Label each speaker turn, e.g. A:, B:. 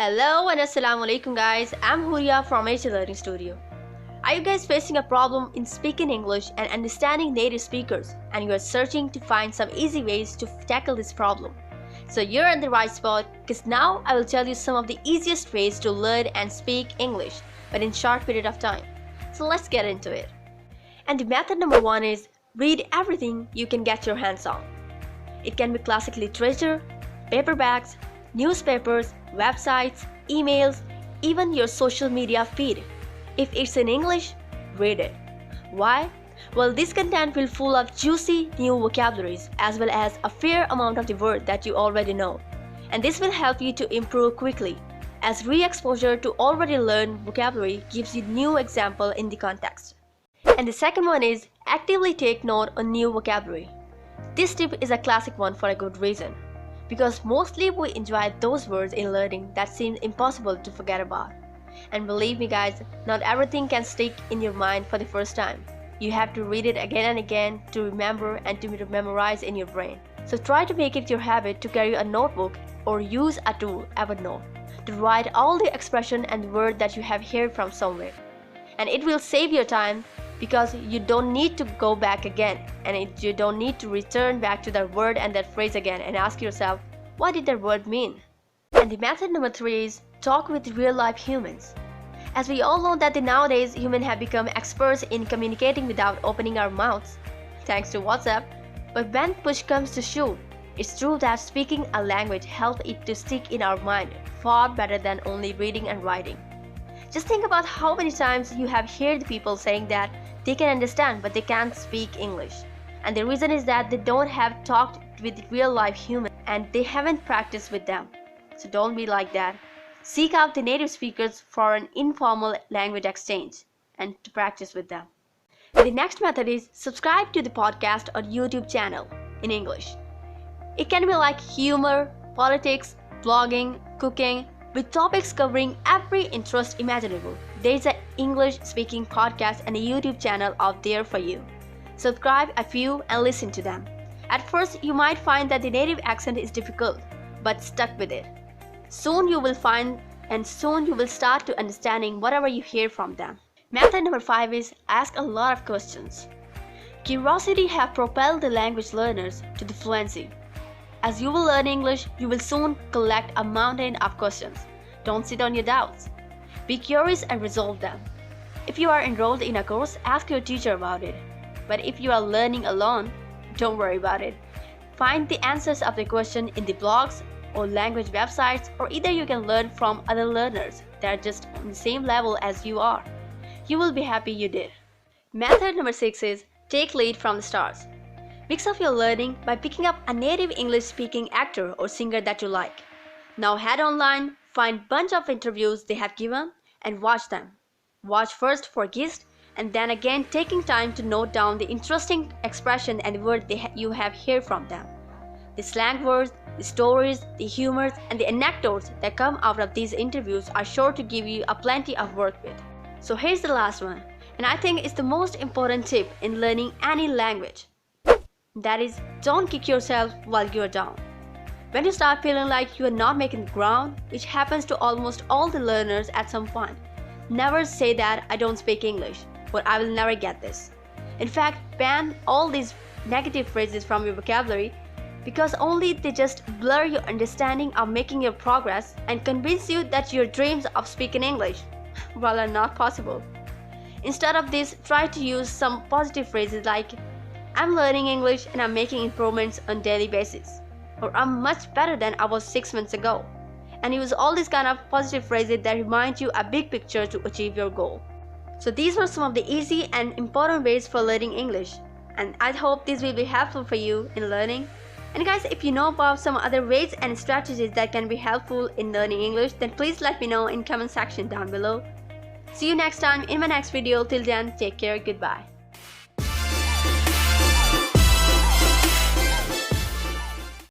A: Hello and assalamu alaikum guys, I'm Huria from Asia Learning Studio. Are you guys facing a problem in speaking English and understanding native speakers and you are searching to find some easy ways to tackle this problem? So you're in the right spot because now I will tell you some of the easiest ways to learn and speak English but in short period of time. So let's get into it. And the method number one is read everything you can get your hands on. It can be classic literature, paperbacks, newspapers, websites, emails, even your social media feed. If it's in English, read it. Why? Well, this content will full of juicy new vocabularies as well as a fair amount of the word that you already know. And this will help you to improve quickly as re-exposure to already learned vocabulary gives you new example in the context. And the second one is actively take note on new vocabulary. This tip is a classic one for a good reason. Because mostly we enjoy those words in learning that seem impossible to forget about. And believe me guys, not everything can stick in your mind for the first time. You have to read it again and again to remember and to memorize in your brain. So try to make it your habit to carry a notebook or use a tool, Evernote, to write all the expression and word that you have heard from somewhere. And it will save your time because you don't need to go back again and you don't need to return back to that word and that phrase again and ask yourself, what did that word mean? And the method number three is talk with real-life humans. As we all know that nowadays humans have become experts in communicating without opening our mouths, thanks to WhatsApp. But when push comes to shove, it's true that speaking a language helps it to stick in our mind far better than only reading and writing. Just think about how many times you have heard people saying that they can understand but they can't speak English. And the reason is that they don't have talked with real-life humans and they haven't practiced with them. So don't be like that. Seek out the native speakers for an informal language exchange and to practice with them. The next method is subscribe to the podcast or YouTube channel in English. It can be like humor, politics, blogging, cooking, with topics covering every interest imaginable. There's an English speaking podcast and a YouTube channel out there for you. Subscribe a few and listen to them. At first you might find that the native accent is difficult, but stuck with it. Soon you will find and soon you will start to understanding whatever you hear from them. Method number 5 is ask a lot of questions. Curiosity have propelled the language learners to the fluency. As you will learn English, you will soon collect a mountain of questions. Don't sit on your doubts. Be curious and resolve them. If you are enrolled in a course, ask your teacher about it. But if you are learning alone, don't worry about it. Find the answers of the question in the blogs or language websites, or either you can learn from other learners that are just on the same level as you are. You will be happy you did. Method number 6 is take lead from the stars. Mix up your learning by picking up a native English speaking actor or singer that you like. Now head online, find bunch of interviews they have given and watch them. Watch first for gist and then again taking time to note down the interesting expression and word you have heard from them. The slang words, the stories, the humors and the anecdotes that come out of these interviews are sure to give you a plenty of work with. So here's the last one, and I think it's the most important tip in learning any language. That is, don't kick yourself while you're down. When you start feeling like you are not making ground, which happens to almost all the learners at some point, never say that I don't speak English, or I will never get this. In fact, ban all these negative phrases from your vocabulary because only they just blur your understanding of making your progress and convince you that your dreams of speaking English, well, are not possible. Instead of this, try to use some positive phrases like I'm learning English and I'm making improvements on a daily basis, or I'm much better than I was 6 months ago. And use all these kind of positive phrases that remind you a big picture to achieve your goal. So these were some of the easy and important ways for learning English, and I hope these will be helpful for you in learning. And guys, if you know about some other ways and strategies that can be helpful in learning English, then please let me know in comment section down below. See you next time in my next video. Till then, take care, goodbye.